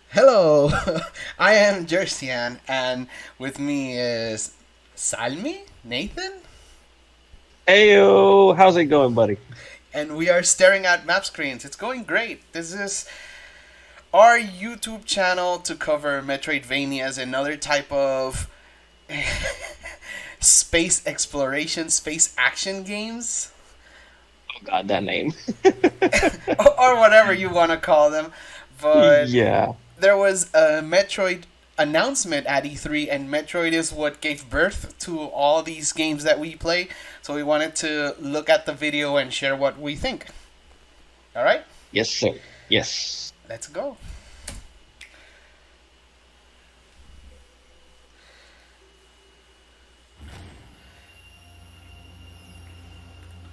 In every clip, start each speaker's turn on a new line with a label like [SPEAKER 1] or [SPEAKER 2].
[SPEAKER 1] Hello, I am Jercyan, and with me is Salmi, Nathan,
[SPEAKER 2] Heyo, how's it going, buddy?
[SPEAKER 1] and we are staring at map screens. It's going great. This is our YouTube channel to cover Metroidvanias, another type of space exploration, space action games,
[SPEAKER 2] Oh God, that name.
[SPEAKER 1] or whatever you want to call them. But
[SPEAKER 2] Yeah.
[SPEAKER 1] there was a Metroid announcement at E3, and Metroid is what gave birth to all these games that we play. So we wanted to look at the video and share what we think. All right,
[SPEAKER 2] Yes, sir. Yes.
[SPEAKER 1] let's go.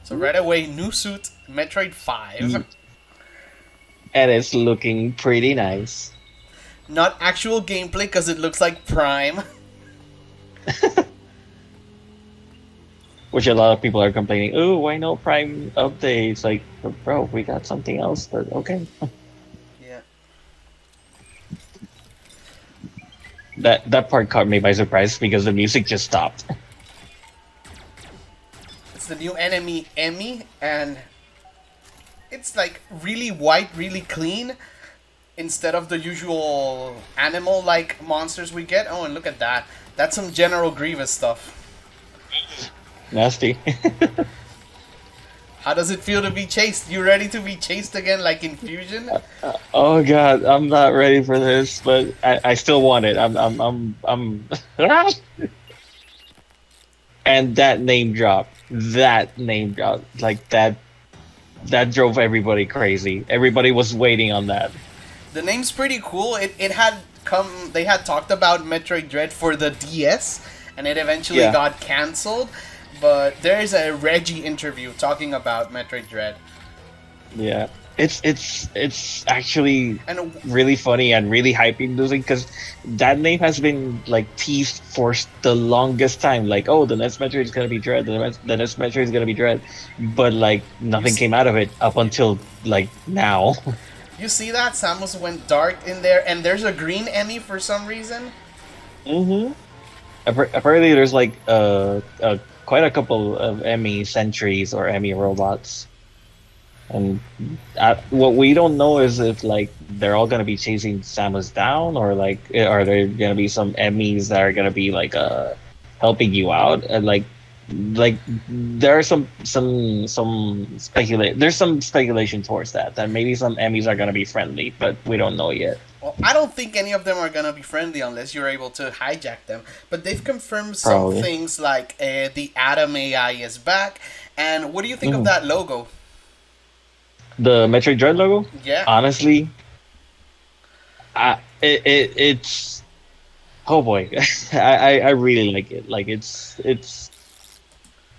[SPEAKER 1] So right away, new suit, Metroid 5.
[SPEAKER 2] Ye- And it's looking pretty nice.
[SPEAKER 1] Not actual gameplay because it looks like Prime.
[SPEAKER 2] Which a lot of people are complaining, oh, why no Prime updates? Like, bro, we got something else, but okay.
[SPEAKER 1] Yeah.
[SPEAKER 2] That part caught me by surprise because the music just stopped.
[SPEAKER 1] It's the new enemy, Emmy, and it's like really white, really clean, instead of the usual animal like monsters we get. Oh, and look at that. That's some General Grievous stuff.
[SPEAKER 2] Nasty.
[SPEAKER 1] How does it feel to be chased? You ready to be chased again like in Fusion?
[SPEAKER 2] Oh God, I'm not ready for this, but I still want it. And that name drop, like that drove everybody crazy. Everybody was waiting on that.
[SPEAKER 1] The name's pretty cool. It had come, they had talked about Metroid Dread for the DS, and it eventually
[SPEAKER 2] Yeah,
[SPEAKER 1] got cancelled. But there's a Reggie interview talking about Metroid Dread.
[SPEAKER 2] yeah. It's actually
[SPEAKER 1] And
[SPEAKER 2] really funny and really hype inducing because that name has been like teased for the longest time. Like, oh, the next Metroid is gonna be Dread. The next Metroid is gonna be Dread, but like
[SPEAKER 1] you,
[SPEAKER 2] nothing came out of it up until like now.
[SPEAKER 1] you see that? Samus went dark in there, and there's a green Emmy for some reason.
[SPEAKER 2] hmm Apparently, there's like quite a couple of Emmy sentries or Emmy robots, and what we don't know is if like they're all gonna be chasing Samus down, or like are there gonna be some Emmys that are gonna be like helping you out, and like there are some speculate there's some speculation towards that maybe some Emmys are gonna be friendly, but we don't know yet.
[SPEAKER 1] Well, I don't think any of them are gonna be friendly unless you're able to hijack them. But they've confirmed some
[SPEAKER 2] Probably.
[SPEAKER 1] things like the Atom AI is back. And what do you think of
[SPEAKER 2] Mhm.
[SPEAKER 1] that logo?
[SPEAKER 2] The Metroid Dread logo,
[SPEAKER 1] Yeah,
[SPEAKER 2] honestly, it's oh boy, I really like it. Like it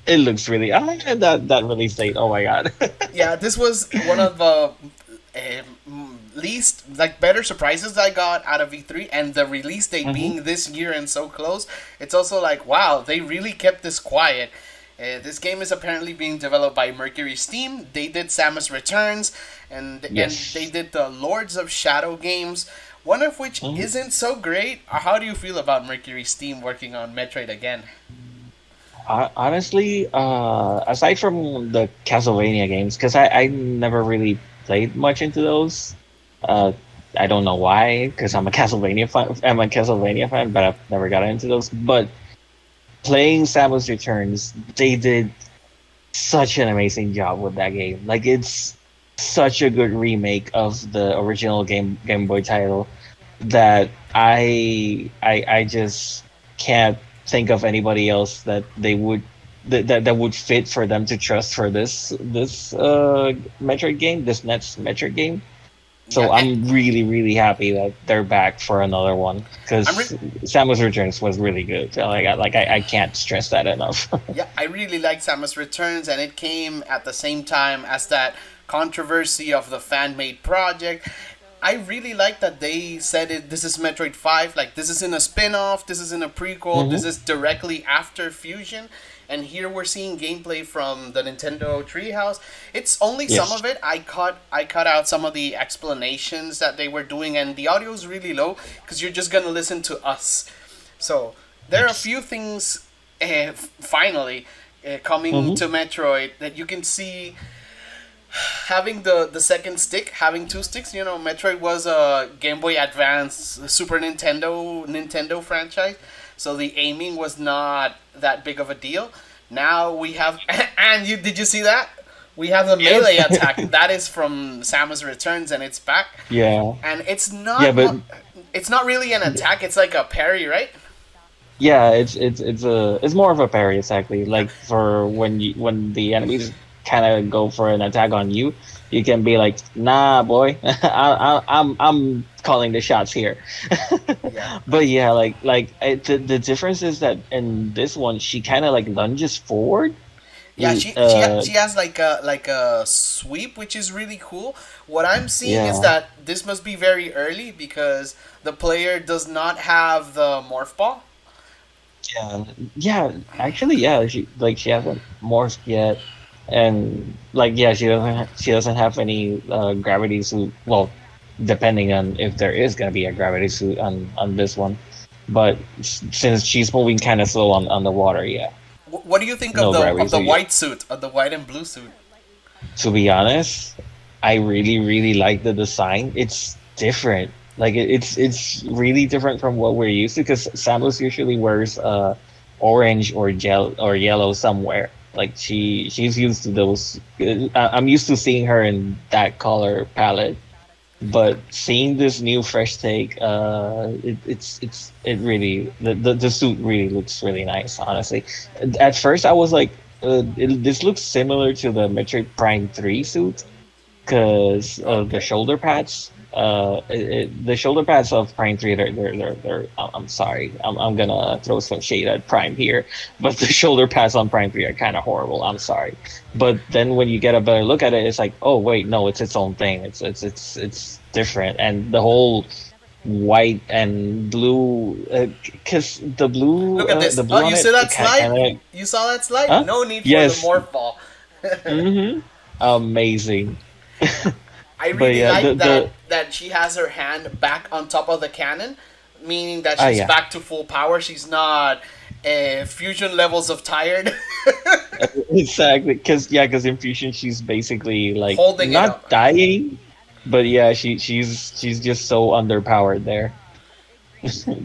[SPEAKER 2] looks really. I like that release date. Oh my god.
[SPEAKER 1] yeah. This was one of the least like better surprises I got out of E3, and the release date
[SPEAKER 2] hmm
[SPEAKER 1] being this year and so close. It's also like wow, they really kept this quiet. This game is apparently being developed by Mercury Steam. They did Samus Returns, and they
[SPEAKER 2] Yes.
[SPEAKER 1] did the Lords of Shadow games, one of which
[SPEAKER 2] Mhm.
[SPEAKER 1] isn't so great. How do you feel about Mercury Steam working on Metroid again?
[SPEAKER 2] Honestly, aside from the Castlevania games, because I never really played much into those. Uh, I don't know why, because I'm a Castlevania fan. I'm a Castlevania fan, but I've never got into those. But playing Samus Returns, they did such an amazing job with that game. Like it's such a good remake of the original Game Boy title that I just can't think of anybody else that they would that would fit for them to trust for this Metroid game, this next Metroid game.
[SPEAKER 1] Yeah,
[SPEAKER 2] So I'm really happy that they're back for another one
[SPEAKER 1] I'm
[SPEAKER 2] because
[SPEAKER 1] re-
[SPEAKER 2] Samus Returns was really good. I can't stress that enough.
[SPEAKER 1] yeah, I really like Samus Returns, and it came at the same time as that controversy of the fan made project. I really like that they said it. This is Metroid 5. Like, this isn't a spin off, this isn't a prequel, this
[SPEAKER 2] hmm
[SPEAKER 1] is directly after Fusion. And here we're seeing gameplay from the Nintendo Treehouse. It's only some
[SPEAKER 2] Yes.
[SPEAKER 1] of it. I cut out some of the explanations that they were doing, and the audio is really low because you're just gonna listen to us. So there are a
[SPEAKER 2] Yes.
[SPEAKER 1] few things finally coming
[SPEAKER 2] Mm-hmm.
[SPEAKER 1] to Metroid that you can see having the second stick, having two sticks. You know, Metroid was a Game Boy Advance, Super Nintendo franchise, so the aiming was not that big of a deal. Now we have, and you did you see that? We have the
[SPEAKER 2] Yep.
[SPEAKER 1] melee attack that is from Samus Returns, and it's back,
[SPEAKER 2] Yeah.
[SPEAKER 1] and it's
[SPEAKER 2] Yeah,
[SPEAKER 1] not
[SPEAKER 2] but
[SPEAKER 1] it's not really an attack. It's like a parry, right?
[SPEAKER 2] yeah, it's more of a parry exactly.
[SPEAKER 1] Yeah.
[SPEAKER 2] Like for when the enemies kind of go for an attack on you, you can be like, "Nah, boy, I'm calling the shots here."
[SPEAKER 1] Yeah.
[SPEAKER 2] But yeah, the difference is that in this one, she kind of like lunges forward.
[SPEAKER 1] Yeah, she has like a sweep, which is really cool. What I'm seeing is
[SPEAKER 2] Yeah,
[SPEAKER 1] that this must be very early because the player does not have the morph ball.
[SPEAKER 2] yeah, yeah. Actually, yeah, she hasn't morphed yet, and like yeah, she doesn't have any gravity suit. Well, depending on if there is gonna be a gravity suit on this one, but since she's moving kind of slow on the water, yeah,
[SPEAKER 1] What do you think of
[SPEAKER 2] no
[SPEAKER 1] the
[SPEAKER 2] gravity
[SPEAKER 1] of the
[SPEAKER 2] suit yet.
[SPEAKER 1] white suit, of the white and blue suit?
[SPEAKER 2] To be honest, I really really like the design. It's different. Like it's really different from what we're used to because Samus usually wears orange or gel or yellow somewhere. Like she's used to those. I'm used to seeing her in that color palette. But seeing this new fresh take, it really the suit really looks really nice. Honestly, at first I was like, this looks similar to the Metroid Prime 3 suit because of the
[SPEAKER 1] Okay.
[SPEAKER 2] shoulder pads. The shoulder pads of Prime 3, they're I'm sorry, I'm gonna throw some shade at Prime here, but the shoulder pads on Prime 3 are kind of horrible. I'm sorry, but then when you get a better look at it, it's like, oh wait, no, it's its own thing. It's different, and the whole white and blue, because
[SPEAKER 1] Look at
[SPEAKER 2] the
[SPEAKER 1] this. Oh,
[SPEAKER 2] blue on
[SPEAKER 1] you
[SPEAKER 2] it,
[SPEAKER 1] see that
[SPEAKER 2] it kind
[SPEAKER 1] slide?
[SPEAKER 2] of
[SPEAKER 1] You saw that slide?
[SPEAKER 2] huh?
[SPEAKER 1] No need for the
[SPEAKER 2] Yes.
[SPEAKER 1] morph ball.
[SPEAKER 2] Mm-hmm. Amazing.
[SPEAKER 1] I
[SPEAKER 2] But
[SPEAKER 1] really
[SPEAKER 2] yeah,
[SPEAKER 1] like that she has her hand back on top of the cannon, meaning that she's
[SPEAKER 2] yeah.
[SPEAKER 1] back to full power. She's not fusion levels of tired,
[SPEAKER 2] Exactly, because in Fusion she's basically like
[SPEAKER 1] holding it
[SPEAKER 2] not
[SPEAKER 1] up.
[SPEAKER 2] dying, but yeah, she's just so underpowered there.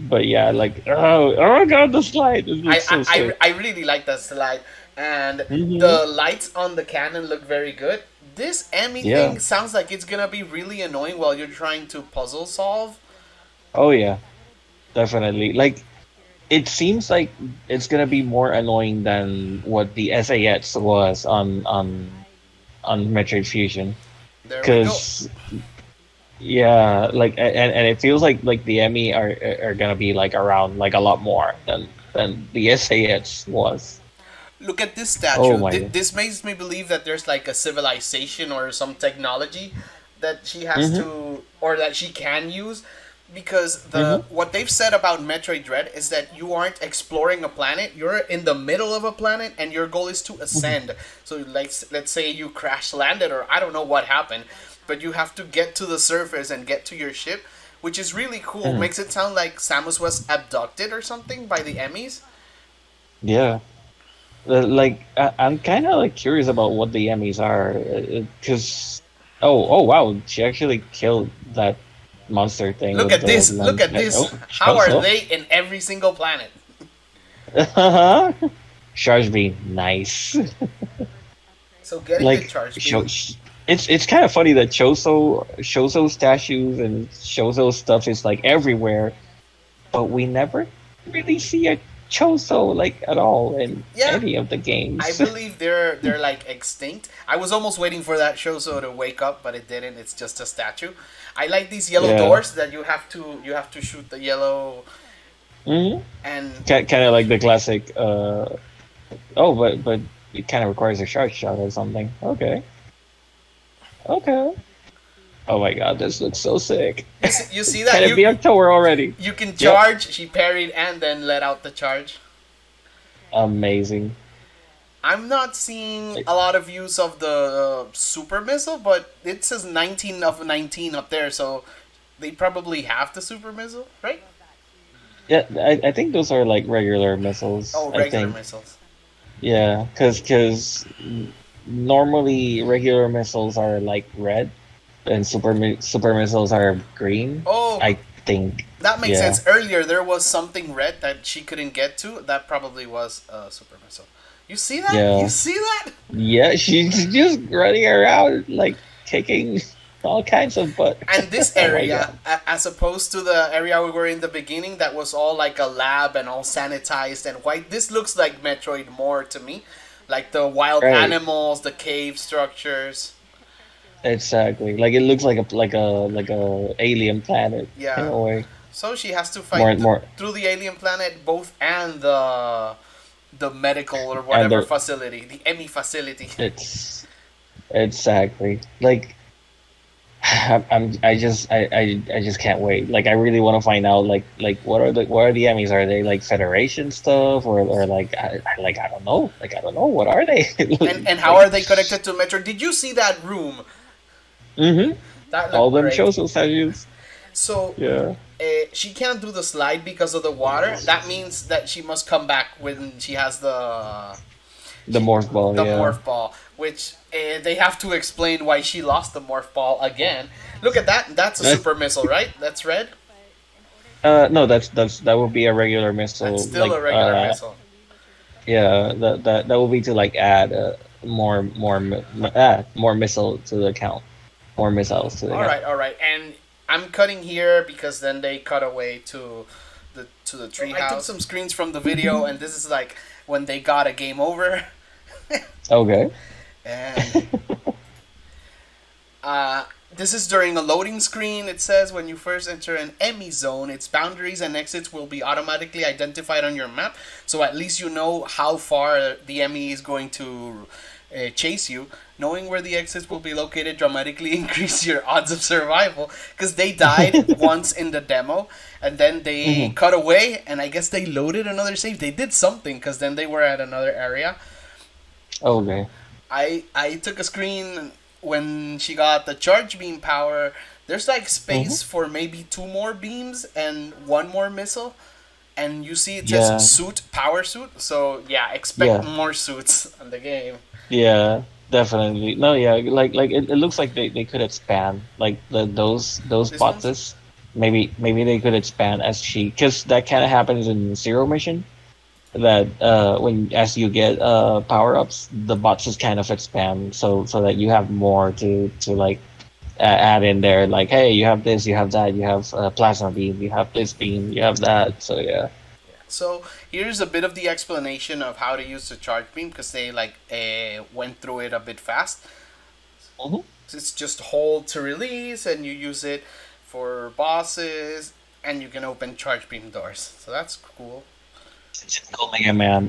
[SPEAKER 2] But yeah, like oh god, the slide it
[SPEAKER 1] I,
[SPEAKER 2] looks
[SPEAKER 1] I,
[SPEAKER 2] so
[SPEAKER 1] I,
[SPEAKER 2] sick.
[SPEAKER 1] I really like that slide, and
[SPEAKER 2] Hmm.
[SPEAKER 1] the lights on the cannon look very good. This Emmy
[SPEAKER 2] Yeah.
[SPEAKER 1] thing sounds like it's gonna be really annoying while you're trying to puzzle solve.
[SPEAKER 2] Oh yeah, definitely. Like it seems like it's gonna be more annoying than what the SAS was on Metroid Fusion.
[SPEAKER 1] There we go.
[SPEAKER 2] Because yeah, like and it feels like the Emmy are gonna be like around like a lot more than the SAS was.
[SPEAKER 1] Look at this
[SPEAKER 2] Oh
[SPEAKER 1] statue.
[SPEAKER 2] my god.
[SPEAKER 1] This makes me believe that there's like a civilization or some technology that she has
[SPEAKER 2] Mm-hmm.
[SPEAKER 1] to, or that she can use, because the
[SPEAKER 2] Mm-hmm.
[SPEAKER 1] what they've said about Metroid Dread is that you aren't exploring a planet. You're in the middle of a planet, and your goal is to ascend. So, like, let's say you crash landed, or I don't know what happened, but you have to get to the surface and get to your ship, which is really cool.
[SPEAKER 2] Mm-hmm.
[SPEAKER 1] Makes it sound like Samus was abducted or something by the Emmys.
[SPEAKER 2] Yeah. Like I'm kind of like curious about what the Emmys are, because oh wow, she actually killed that monster thing
[SPEAKER 1] Look
[SPEAKER 2] with
[SPEAKER 1] at
[SPEAKER 2] the
[SPEAKER 1] this. Look
[SPEAKER 2] lunge.
[SPEAKER 1] at this.
[SPEAKER 2] Oh,
[SPEAKER 1] How are
[SPEAKER 2] so.
[SPEAKER 1] they in every single planet?
[SPEAKER 2] Uh-huh. Charge beam, nice.
[SPEAKER 1] So getting the
[SPEAKER 2] Like
[SPEAKER 1] charge
[SPEAKER 2] show,
[SPEAKER 1] beam.
[SPEAKER 2] it's kind of funny that Choso statues and Choso stuff is like everywhere, but we never really see a Choso like at all in
[SPEAKER 1] Yeah,
[SPEAKER 2] any of the
[SPEAKER 1] I
[SPEAKER 2] games.
[SPEAKER 1] believe they're like extinct. I was almost waiting for that Shoso to wake up, but it didn't. It's just a statue. I like these yellow
[SPEAKER 2] Yeah.
[SPEAKER 1] doors that you have to shoot the yellow
[SPEAKER 2] Hmm.
[SPEAKER 1] and
[SPEAKER 2] Kind of like the classic. Oh, but it kind of requires a shark shot or something. Okay. Okay. Oh my god, this looks so sick.
[SPEAKER 1] you see
[SPEAKER 2] Can
[SPEAKER 1] that
[SPEAKER 2] it be October already?
[SPEAKER 1] you can
[SPEAKER 2] Yep.
[SPEAKER 1] charge. She parried and then let out the charge.
[SPEAKER 2] Amazing.
[SPEAKER 1] I'm not seeing
[SPEAKER 2] Like,
[SPEAKER 1] a lot of use of the super missile, but it says 19 of 19 up there, so they probably have the super missile, right?
[SPEAKER 2] yeah, I think those are like regular missiles.
[SPEAKER 1] Oh,
[SPEAKER 2] I
[SPEAKER 1] regular
[SPEAKER 2] think.
[SPEAKER 1] missiles.
[SPEAKER 2] Yeah, because normally regular missiles are like red and super missiles are green.
[SPEAKER 1] Oh,
[SPEAKER 2] I think.
[SPEAKER 1] that makes
[SPEAKER 2] Yeah.
[SPEAKER 1] sense. Earlier there was something red that she couldn't get to. That probably was a super missile. You see that? You
[SPEAKER 2] Yeah.
[SPEAKER 1] see that?
[SPEAKER 2] Yeah, she's just running around like kicking all kinds of butt.
[SPEAKER 1] And this
[SPEAKER 2] Oh my
[SPEAKER 1] area,
[SPEAKER 2] god.
[SPEAKER 1] as opposed to the area we were in the beginning, that was all like a lab and all sanitized and white. This looks like Metroid more to me, like the wild
[SPEAKER 2] Right.
[SPEAKER 1] animals, the cave structures.
[SPEAKER 2] Exactly. Like it looks like a alien planet in
[SPEAKER 1] Yeah.
[SPEAKER 2] a way.
[SPEAKER 1] So she has to fight
[SPEAKER 2] More
[SPEAKER 1] through the alien planet, both and the medical or
[SPEAKER 2] and
[SPEAKER 1] whatever
[SPEAKER 2] the
[SPEAKER 1] facility, the EMI facility.
[SPEAKER 2] it's exactly. Like I just can't wait. Like I really want to find out like what are the Emmys? Are they like Federation stuff or like I don't know. Like I don't know. What are they?
[SPEAKER 1] And how
[SPEAKER 2] Like
[SPEAKER 1] are they connected to Metro? Did you see that room?
[SPEAKER 2] mm-hmm.
[SPEAKER 1] That
[SPEAKER 2] All
[SPEAKER 1] looked
[SPEAKER 2] them
[SPEAKER 1] great.
[SPEAKER 2] shows will statues.
[SPEAKER 1] So
[SPEAKER 2] Yeah.
[SPEAKER 1] she can't do the slide because of the water. That means that she must come back when she has
[SPEAKER 2] The morph ball,
[SPEAKER 1] the
[SPEAKER 2] yeah.
[SPEAKER 1] morph ball, which they have to explain why she lost the morph ball again. Look at that. That's a
[SPEAKER 2] That
[SPEAKER 1] super missile, right? That's red.
[SPEAKER 2] no, that would be a regular
[SPEAKER 1] That's
[SPEAKER 2] missile.
[SPEAKER 1] still a regular missile.
[SPEAKER 2] Yeah, that would be to like add more missile to the count, more missiles to the
[SPEAKER 1] All
[SPEAKER 2] count.
[SPEAKER 1] right, all right. And I'm cutting here because then they cut away to the treehouse. I took some screens from the video, and this is like when they got a game over.
[SPEAKER 2] Okay.
[SPEAKER 1] And this is during a loading screen. It says when you first enter an EMI zone, its boundaries and exits will be automatically identified on your map. So at least you know how far the EMI is going to chase you. Knowing where the exits will be located dramatically increase your odds of survival. Because they died once in the demo, and then they
[SPEAKER 2] Hmm.
[SPEAKER 1] cut away, and I guess they loaded another save. They did something because then they were at another area.
[SPEAKER 2] Okay.
[SPEAKER 1] I took a screen when she got the charge beam power. There's like
[SPEAKER 2] Hmm.
[SPEAKER 1] space for maybe two more beams and one more missile, and you see it says
[SPEAKER 2] Yeah.
[SPEAKER 1] suit power suit. So yeah, expect
[SPEAKER 2] Yeah.
[SPEAKER 1] more suits in the game.
[SPEAKER 2] Yeah. Definitely. No, yeah, like it looks like they could expand like those
[SPEAKER 1] This one's
[SPEAKER 2] boxes. Maybe they could expand as she because that kind of happens in Zero Mission. That when as you get power ups, the boxes kind of expand so that you have more to like add in there. Like, hey, you have this, you have that, you have plasma beam, you have this beam, you have that. So yeah.
[SPEAKER 1] so here's a bit of the explanation of how to use the charge beam because they like went through it a bit fast.
[SPEAKER 2] Hmm.
[SPEAKER 1] It's just hold to release, and you use it for bosses, and you can open charge beam doors. So that's cool.
[SPEAKER 2] Typical Mega Man.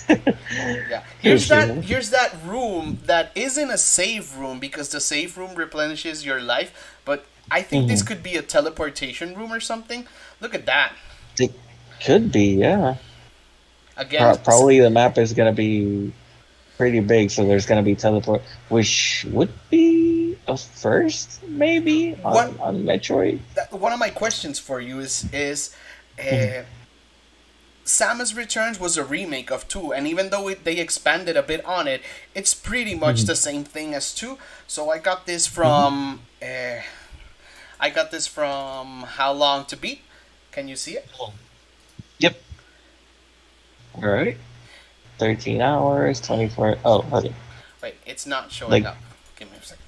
[SPEAKER 1] Yeah.
[SPEAKER 2] Here's the
[SPEAKER 1] Here's that room that isn't a save room because the save room replenishes your life, but I think this
[SPEAKER 2] hmm.
[SPEAKER 1] could be a teleportation room or something. Look at that.
[SPEAKER 2] It could be, yeah.
[SPEAKER 1] Again,
[SPEAKER 2] Probably the map is gonna be pretty big, so there's gonna be teleport, which would be a first maybe
[SPEAKER 1] what
[SPEAKER 2] on Metroid.
[SPEAKER 1] one of my questions for you is
[SPEAKER 2] Mhm.
[SPEAKER 1] uh, Samus Returns was a remake of 2, and even though they expanded a bit on it, it's pretty much
[SPEAKER 2] Mhm.
[SPEAKER 1] the same thing as 2. So
[SPEAKER 2] Mhm.
[SPEAKER 1] I got this from How Long to Beat. Can you see it?
[SPEAKER 2] Yep. All right. 13 hours, 24. Oh, okay.
[SPEAKER 1] Wait, it's not showing
[SPEAKER 2] Like,
[SPEAKER 1] up. Give me a second.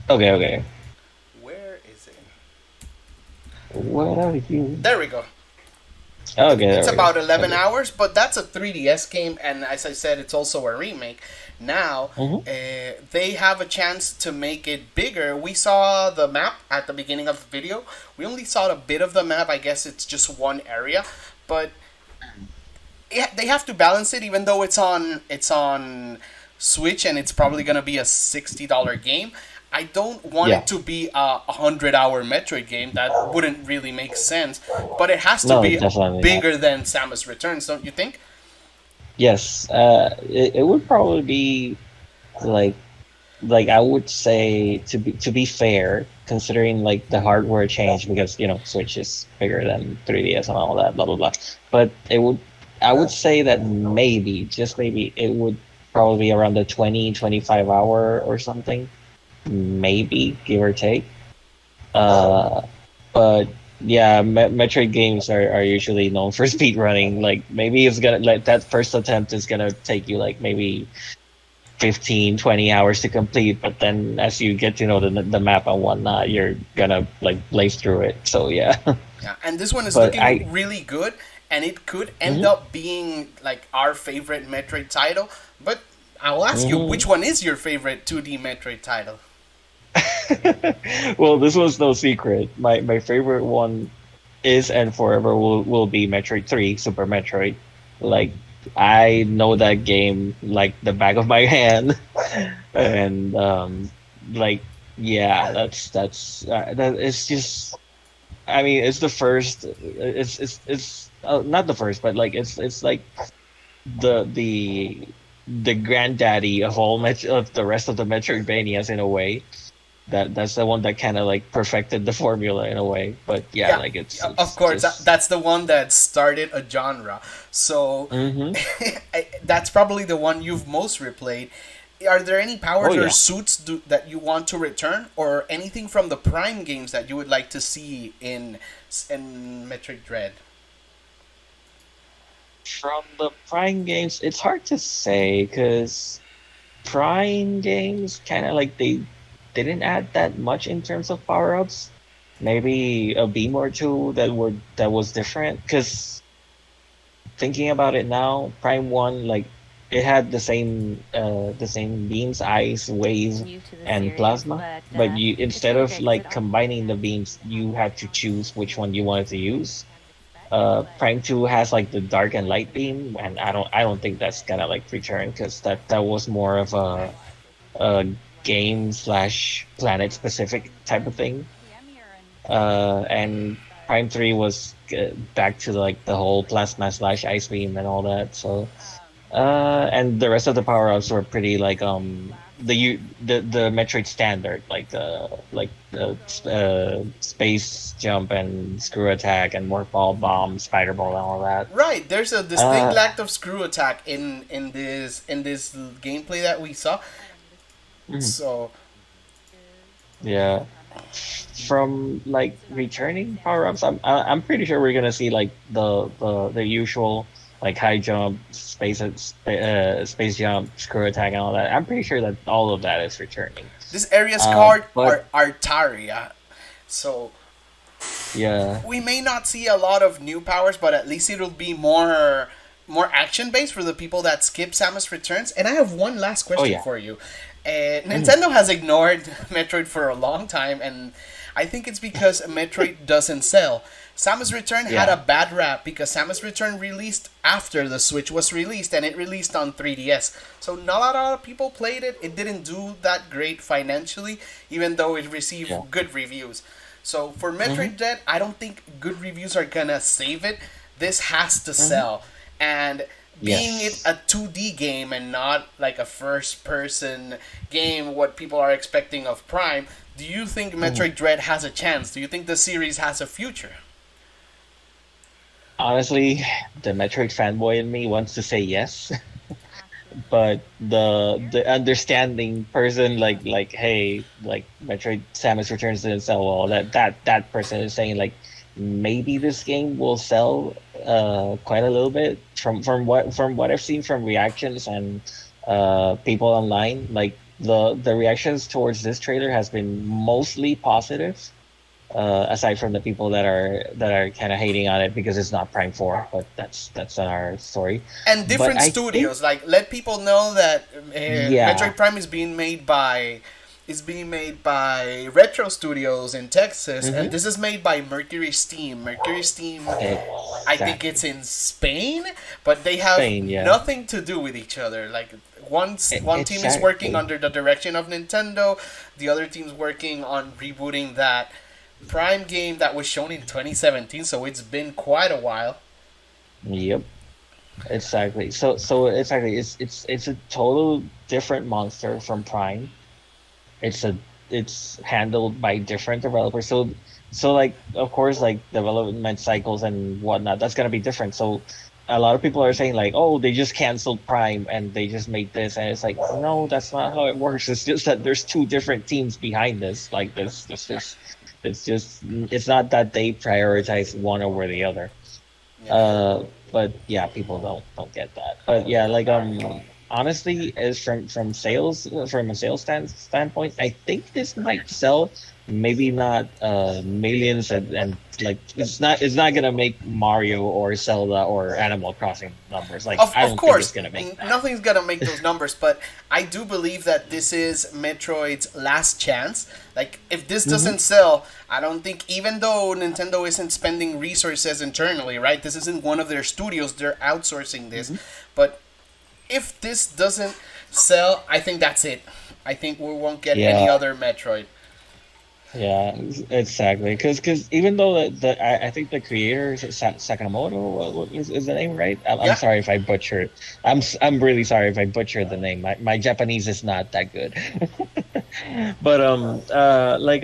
[SPEAKER 2] okay.
[SPEAKER 1] Where is it?
[SPEAKER 2] What are you?
[SPEAKER 1] There we go.
[SPEAKER 2] Okay,
[SPEAKER 1] It's
[SPEAKER 2] there we go.
[SPEAKER 1] about 11
[SPEAKER 2] Okay.
[SPEAKER 1] hours, but that's a 3DS game, and as I said, it's also a remake. Now,
[SPEAKER 2] Hmm.
[SPEAKER 1] they have a chance to make it bigger. We saw the map at the beginning of the video. We only saw a bit of the map. I guess it's just one area, but they have to balance it. Even though it's on Switch and it's probably gonna be a $60 game. I don't want
[SPEAKER 2] Yeah.
[SPEAKER 1] it to be a 100-hour Metroid game. That wouldn't really make sense. But it has to
[SPEAKER 2] No,
[SPEAKER 1] be
[SPEAKER 2] definitely not.
[SPEAKER 1] bigger than Samus Returns, don't you think?
[SPEAKER 2] Yes, it would probably be like I would say to be fair, considering like the hardware change because Switch is bigger than 3DS and all that, blah blah blah. But I would say that maybe, just maybe, it would probably be around the 20-25 hour or something, maybe give or take. Uh, but yeah, Metroid games are usually known for speed running. Like maybe it's gonna like that first attempt is gonna take you like maybe 15-20 hours to complete, but then as you get to know the map and whatnot, you're gonna like blaze through it. So yeah.
[SPEAKER 1] Yeah, and this one is
[SPEAKER 2] But
[SPEAKER 1] looking really good, and it could end
[SPEAKER 2] Mhm,
[SPEAKER 1] up being like our favorite Metroid title. But I'll ask you,
[SPEAKER 2] mhm.
[SPEAKER 1] which one is your favorite 2D Metroid title?
[SPEAKER 2] Well, this was no secret. My favorite one is and forever will be Metroid 3, Super Metroid. Like I know that game like the back of my hand, and like yeah, that it's just. I mean, it's the first. It's not the first, but like it's like the the the granddaddy of all of the rest of the Metroidvanias in a way. That's the one that kind of like perfected the formula in a way. But yeah,
[SPEAKER 1] Yeah,
[SPEAKER 2] like
[SPEAKER 1] of
[SPEAKER 2] it's
[SPEAKER 1] course,
[SPEAKER 2] just.
[SPEAKER 1] that's the one that started a genre. So
[SPEAKER 2] Hmm.
[SPEAKER 1] that's probably the one you've most replayed. Are there any
[SPEAKER 2] Oh
[SPEAKER 1] powers or
[SPEAKER 2] yeah.
[SPEAKER 1] suits that you want to return, or anything from the Prime games that you would like to see in Metroid Dread?
[SPEAKER 2] From the Prime games, it's hard to say because Prime games kind of like they didn't add that much in terms of power ups. Maybe a beam or two that was different. Because thinking about it now, Prime One like it had the same beams, ice, wave, and plasma. But you instead of like combining the beams, you had to choose which one you wanted to use. Prime 2 has like the dark and light beam, and I don't think that's gonna like return because that was more of a game slash planet specific type of thing. And Prime 3 was back to like the whole plasma slash ice beam and all that. So and the rest of the power ups were pretty like the Metroid standard, like the space jump and screw attack and morph ball bomb, spider ball and all that.
[SPEAKER 1] Right, there's a distinct
[SPEAKER 2] Uh,
[SPEAKER 1] lack of screw attack in this gameplay that we saw.
[SPEAKER 2] mhm,
[SPEAKER 1] So
[SPEAKER 2] yeah. From like returning power ups, I'm pretty sure we're gonna see like the usual like high jump, space jump, screw attack, and all that. I'm pretty sure that all of that is returning.
[SPEAKER 1] this area's called
[SPEAKER 2] But
[SPEAKER 1] Artaria. So
[SPEAKER 2] yeah.
[SPEAKER 1] we may not see a lot of new powers, but at least it'll be more action based for the people that skip Samus Returns. And I have one last
[SPEAKER 2] Oh
[SPEAKER 1] question
[SPEAKER 2] yeah.
[SPEAKER 1] for you.
[SPEAKER 2] Mhm.
[SPEAKER 1] Nintendo has ignored Metroid for a long time, and I think it's because Metroid doesn't sell. Samus Return had a
[SPEAKER 2] Yeah.
[SPEAKER 1] bad rap because Samus Return released after the Switch was released, and it released on 3DS. So not a lot of people played it. It didn't do that great financially, even though it
[SPEAKER 2] Yeah.
[SPEAKER 1] received good reviews. So for
[SPEAKER 2] Hmm.
[SPEAKER 1] Metroid Dread, I don't think good reviews are gonna save it. This has to
[SPEAKER 2] Hmm.
[SPEAKER 1] sell, and being it
[SPEAKER 2] Yes.
[SPEAKER 1] a 2D game and not like a first person game, what people are expecting of Prime, do you think
[SPEAKER 2] Mhm.
[SPEAKER 1] Metroid Dread has a chance? Do you think the series has a future?
[SPEAKER 2] Honestly, the Metroid fanboy in me wants to say yes, but the understanding person like hey, like Metroid Samus Returns didn't sell well. That person is saying like maybe this game will sell quite a little bit from what I've seen from reactions and people online. Like the reactions towards this trailer has been mostly positive. Aside from the people that are kind of hating on it because it's not Prime 4, but that's our story.
[SPEAKER 1] And
[SPEAKER 2] But
[SPEAKER 1] different
[SPEAKER 2] I think
[SPEAKER 1] studios, like let people know that
[SPEAKER 2] yeah.
[SPEAKER 1] Metroid Prime is being made by Retro Studios in Texas, and
[SPEAKER 2] Hmm.
[SPEAKER 1] this is made by Mercury Steam. Mercury Steam, I think it's
[SPEAKER 2] Exactly.
[SPEAKER 1] in Spain, but they have
[SPEAKER 2] Spain, yeah.
[SPEAKER 1] nothing to do with each other. Like one team is working
[SPEAKER 2] Exactly.
[SPEAKER 1] under the direction of Nintendo, the other team's working on rebooting that Prime game that was shown in 2017. So it's been quite a while.
[SPEAKER 2] Yep. Exactly. So exactly, it's a total different monster from Prime. It's a it's handled by different developers. So like of course like development cycles and whatnot, that's gonna be different. So a lot of people are saying like, oh, they just canceled Prime and they just made this, and it's like, no, that's not how it works. It's just that there's two different teams behind this. Like it's just it's not that they prioritize one over the other.
[SPEAKER 1] Yeah.
[SPEAKER 2] Uh, but yeah, people don't get that. But yeah, like honestly, as from a sales standpoint, I think this might sell. Maybe not millions and like it's not gonna make Mario or Zelda or Animal Crossing numbers. Like I
[SPEAKER 1] Of
[SPEAKER 2] don't think it's
[SPEAKER 1] course,
[SPEAKER 2] gonna make that.
[SPEAKER 1] nothing's gonna make those numbers, but I do believe that this is Metroid's last chance. Like, if this
[SPEAKER 2] Hmm.
[SPEAKER 1] doesn't sell, I don't think, even though Nintendo isn't spending resources internally, right? This isn't one of their studios, they're outsourcing this.
[SPEAKER 2] Hmm.
[SPEAKER 1] But if this doesn't sell, I think that's it. I think we won't get any
[SPEAKER 2] Yeah,
[SPEAKER 1] other Metroid.
[SPEAKER 2] yeah, exactly. Because even though I think the creator is Sakamoto, is the name right? I'm
[SPEAKER 1] Yeah,
[SPEAKER 2] sorry if I butchered. I'm really sorry if I butchered the name. My Japanese is not that good. But like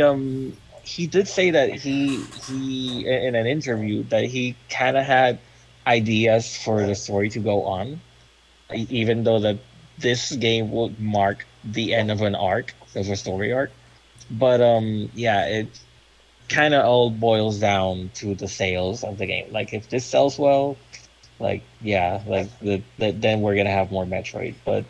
[SPEAKER 2] he did say that he in an interview that he kind of had ideas for the story to go on, even though that this game would mark the end of an arc, of a story arc. But yeah, it kind of all boils down to the sales of the game. Like if this sells well, like yeah, like then we're gonna have more Metroid. But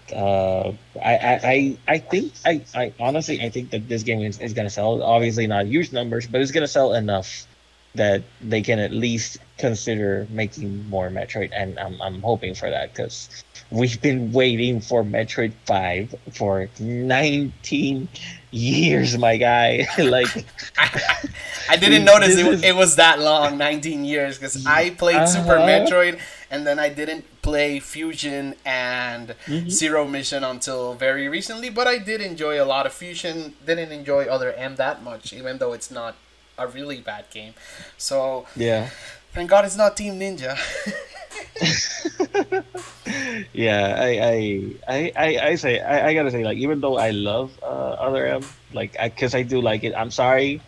[SPEAKER 2] I think I honestly I think that this game is gonna sell. Obviously not huge numbers, but it's gonna sell enough that they can at least consider making more Metroid, and I'm hoping for that because we've been waiting for Metroid 5 for 19 years, my guy. Like
[SPEAKER 1] I didn't notice
[SPEAKER 2] this is
[SPEAKER 1] it was that long, 19 years, because I played Super
[SPEAKER 2] uh-huh.
[SPEAKER 1] Metroid and then I didn't play Fusion and
[SPEAKER 2] Hmm.
[SPEAKER 1] Zero Mission until very recently, but I did enjoy a lot of Fusion, didn't enjoy Other M that much, even though it's not a really bad game. So,
[SPEAKER 2] Yeah.
[SPEAKER 1] thank God it's not Team Ninja.
[SPEAKER 2] Yeah, I say I gotta say like even though I love Other M, like I do like it. I'm sorry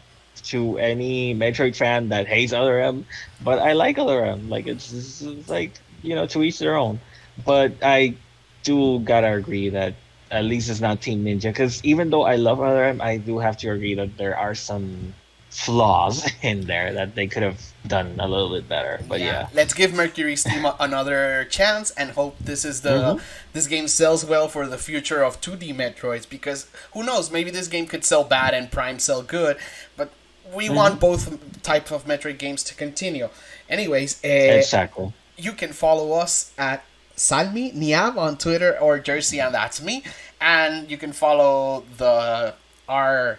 [SPEAKER 2] to any Metroid fan that hates Other M, but I like Other M. Like it's like to each their own. But I do gotta agree that at least it's not Team Ninja because even though I love Other M, I do have to agree that there are some flaws in there that they could have done a little bit better. But
[SPEAKER 1] Yeah,
[SPEAKER 2] yeah.
[SPEAKER 1] let's give Mercury Steam another chance and hope
[SPEAKER 2] Hmm.
[SPEAKER 1] this game sells well for the future of 2D Metroids, because who knows, maybe this game could sell bad and Prime sell good, but we
[SPEAKER 2] Hmm.
[SPEAKER 1] want both type of Metroid games to continue. Anyways,
[SPEAKER 2] Exactly.
[SPEAKER 1] you can follow us at SalmyNiaab on Twitter, or Jercyan, that's me, and you can follow the our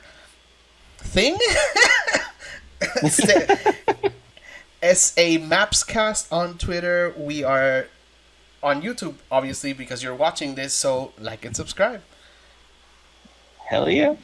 [SPEAKER 1] thing as a Mapscast on Twitter. We are on YouTube, obviously, because you're watching this. So like and subscribe.
[SPEAKER 2] Hell yeah.